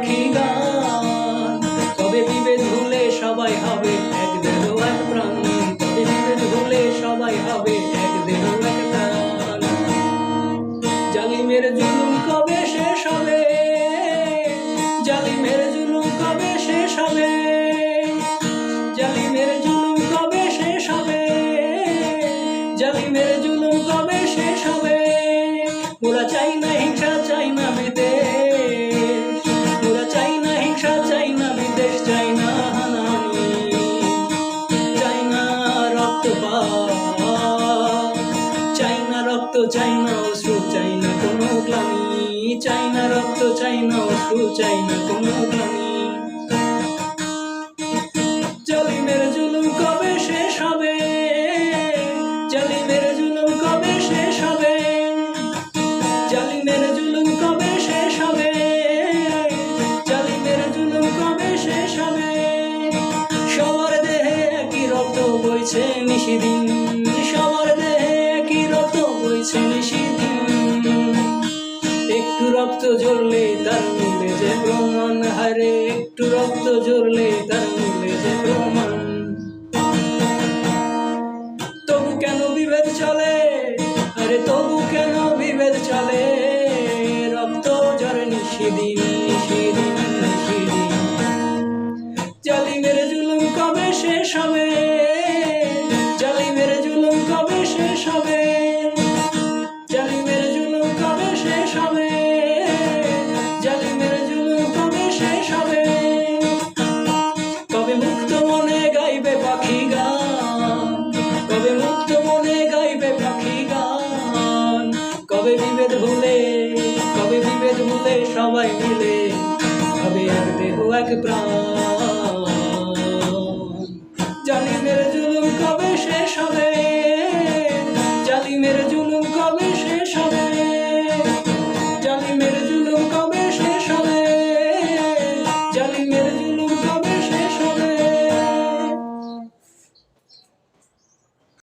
পাখি গান। কবে বিভেদ ভুলে সবাই হবে এক দেহ এক প্রাণ, কবে বিভেদ ভুলে সবাই হবে এক দেহ এক প্রাণ। জালিমের জুলুম কবে শেষ হবে, জালিমের জুলুম কবে শেষ হবে, জালিমের জুলুম কবে শেষ হবে, জালিমের জুলুম কবে শেষ হবে। ওরা চাই না হিংসা, চাই না বিদেশ, ওরা চাই না হিংসা, চাই না বিদেশ, চাই না হানাহানি, চাই না রক্তপাত, চাই না রক্ত, চাই না অশ্রু, চাই না কোনো গ্লানি, চাই না রক্ত, চাই না অশ্রু, চাই না কোনো গ্লানি। জালিমের জুলুম কবে শেষ হবে, জালিমের জুলুম কবে শেষ হবে, জালিমের জুলুম কবে শেষ হবে, জালিমের জুলুম কবে শেষ হবে। সবার দেহে একই রক্ত বইছে নিশিদিন, সবার দেহে একই রক্ত বইছে নিশিদিন। একটু রক্ত ঝরলে তার মূলে যে প্রমাণ, হারে একটু রক্ত ঝরলে তার মূলে যে প্রমাণ। তবু কেন বিভেদ চলে, আরে তবু কেন বিভেদ চলে, রক্ত ঝরে নিশিদিন, নিশিদিন, নিশিদিন। জালিমের জুলুম কবে শেষ হবে, জালিমের জুলুম কবে শেষ হবে, জালিমের জুলুম কবে শেষ হবে, জালিমের জুলুম কবে শেষ হবে। কবে মুক্ত মনে গাইবে পাখি গান, কবে মুক্ত মনে গাইবে পাখি গান। কবে বিভেদ ভুলে, কবে বিভেদ ভুলে সবাই মিলে হবে এক দেহ এক প্রাণ।